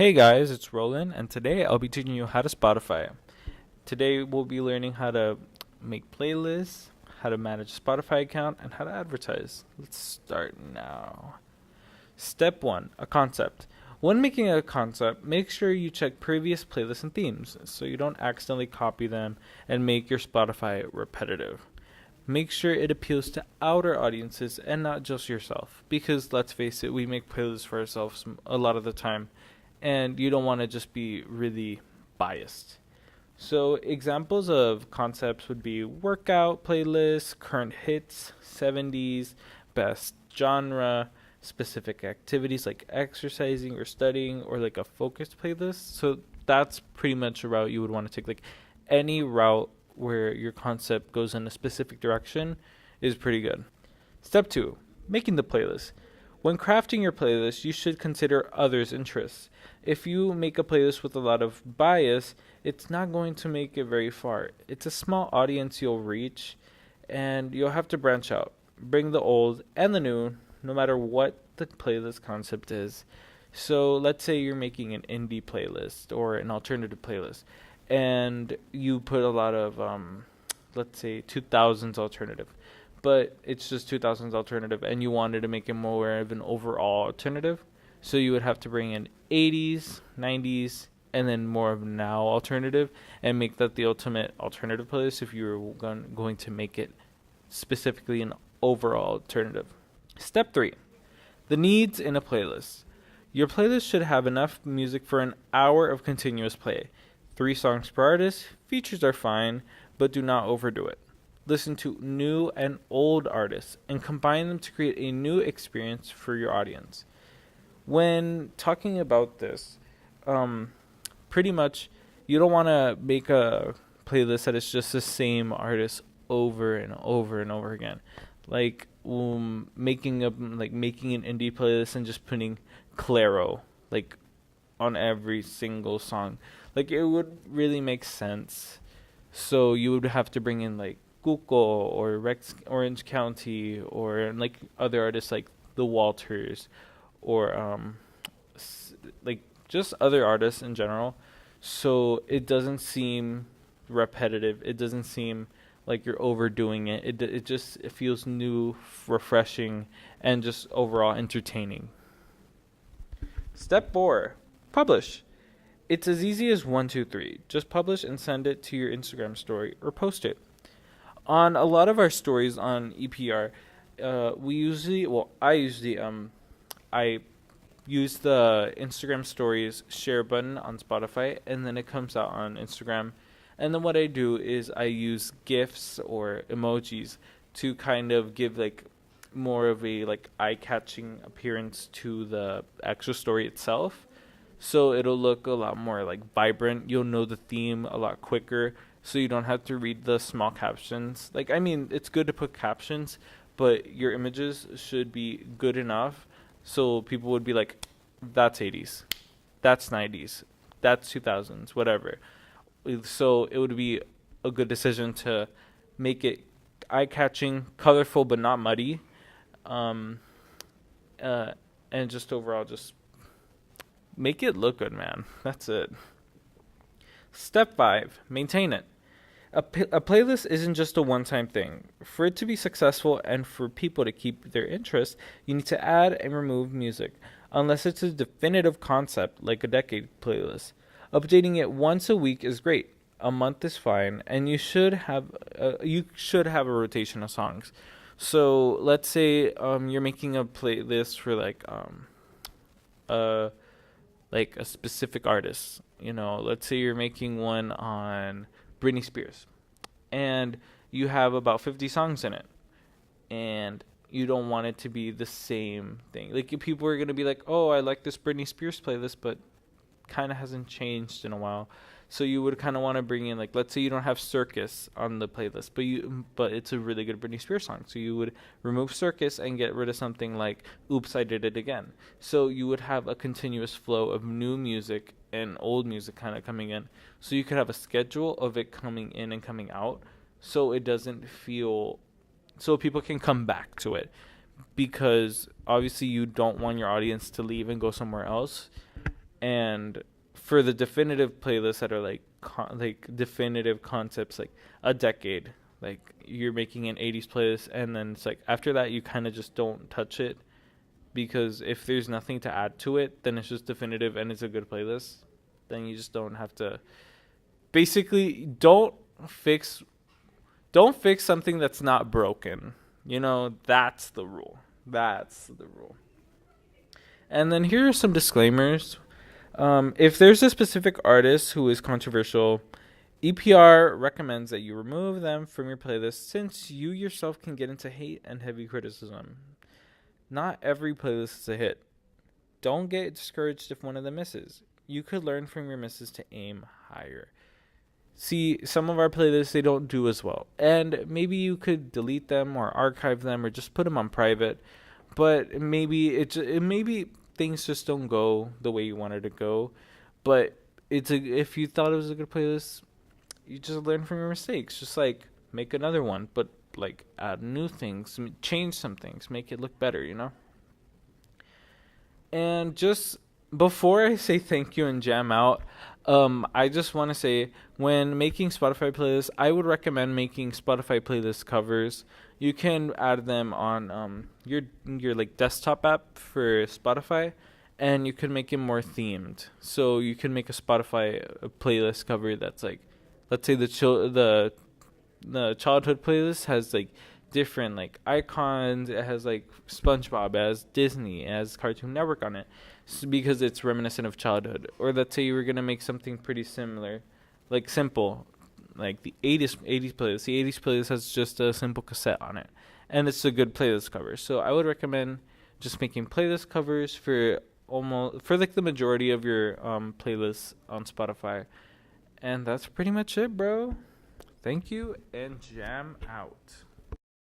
Hey guys, it's Roland, and today I'll be teaching you how to Spotify. Today we'll be learning how to make playlists, how to manage a Spotify account, and how to advertise. Let's start now. Step 1, a concept. When making a concept, make sure you check previous playlists and themes so you don't accidentally copy them and make your Spotify repetitive. Make sure it appeals to outer audiences and not just yourself, because let's face it, we make playlists for ourselves a lot of the time and you don't want to just be really biased. So, examples of concepts would be workout playlists, current hits, 70s, best genre, specific activities like exercising or studying, or like a focused playlist. So, that's pretty much a route you would want to take. Like, any route where your concept goes in a specific direction is pretty good. Step 2, making the playlist. When crafting your playlist, you should consider others' interests. If you make a playlist with a lot of bias, it's not going to make it very far. It's a small audience you'll reach, and you'll have to branch out. Bring the old and the new, no matter what the playlist concept is. So let's say you're making an indie playlist or an alternative playlist, and you put a lot of, let's say, 2000s alternative, but it's just 2000s alternative and you wanted to make it more of an overall alternative, so you would have to bring in 80s, 90s, and then more of now alternative, and make that the ultimate alternative playlist if you were going to make it specifically an overall alternative. Step 3, the needs in a playlist. Your playlist should have enough music for an hour of continuous play. 3 songs per artist, features are fine, but do not overdo it. Listen to new and old artists and combine them to create a new experience for your audience. When talking about this, pretty much you don't want to make a playlist that is just the same artist over and over and over again. Like making an indie playlist and just putting Claro like on every single song. Like it would really make sense. So you would have to bring in like Cuco or Rex Orange County or like other artists like the Walters or like just other artists in general, so it doesn't seem repetitive. It doesn't seem like you're overdoing it. It feels new, refreshing, and just overall entertaining. Step 4, publish. It's as easy as 1, 2, 3. Just publish and send it to your Instagram story or post it. On a lot of our stories on EPR, I use the Instagram stories share button on Spotify, and then it comes out on Instagram. And then what I do is I use GIFs or emojis to kind of give like more of a like eye-catching appearance to the actual story itself. So it'll look a lot more like vibrant. You'll know the theme a lot quicker, so you don't have to read the small captions. Like, I mean, it's good to put captions, but your images should be good enough so people would be like, that's 80s, that's 90s, that's 2000s, whatever. So it would be a good decision to make it eye-catching, colorful, but not muddy, and just overall just make it look good, man. That's it. Step 5, maintain it. A playlist isn't just a one-time thing. For it to be successful and for people to keep their interest, you need to add and remove music, unless it's a definitive concept like a decade playlist. Updating it once a week is great. A month is fine, and you should have a rotation of songs. So let's say you're making a playlist for like a specific artist. Let's say you're making one on Britney Spears, and you have about 50 songs in it, and you don't want it to be the same thing. Like, people are going to be like, oh, I like this Britney Spears playlist, but kind of hasn't changed in a while. So you would kind of want to bring in, like, let's say you don't have Circus on the playlist, but it's a really good Britney Spears song. So you would remove Circus and get rid of something like Oops, I Did It Again. So you would have a continuous flow of new music and old music kind of coming in. So you could have a schedule of it coming in and coming out, so it doesn't feel, so people can come back to it. Because obviously you don't want your audience to leave and go somewhere else. And for the definitive playlists that are like definitive concepts, like a decade, like you're making an 80s playlist, and then it's like after that you kind of just don't touch it, because if there's nothing to add to it, then it's just definitive and it's a good playlist. Then you just don't have to, basically fix don't fix something that's not broken. That's the rule. That's the rule. And then here are some disclaimers. If there's a specific artist who is controversial, EPR recommends that you remove them from your playlist, since you yourself can get into hate and heavy criticism. Not every playlist is a hit. Don't get discouraged if one of them misses. You could learn from your misses to aim higher. See, some of our playlists, they don't do as well, and maybe you could delete them or archive them or just put them on private. But maybe things just don't go the way you wanted to go. But if you thought it was a good playlist, you just learn from your mistakes. Just like make another one, but like add new things, change some things, make it look better. And just before I say thank you and jam out, I just want to say, when making Spotify playlists, I would recommend making Spotify playlist covers. You can add them on your like desktop app for Spotify, and you can make it more themed. So you can make a Spotify playlist cover that's like, let's say the childhood playlist has like different like icons. It has like SpongeBob, it has Disney, it has Cartoon Network on it, because it's reminiscent of childhood. Or let's say you were gonna make something pretty similar, like simple, like the 80s playlist. The 80s playlist has just a simple cassette on it, and it's a good playlist cover. So I would recommend just making playlist covers for like the majority of your playlists on Spotify. And that's pretty much it, bro. Thank you, and jam out.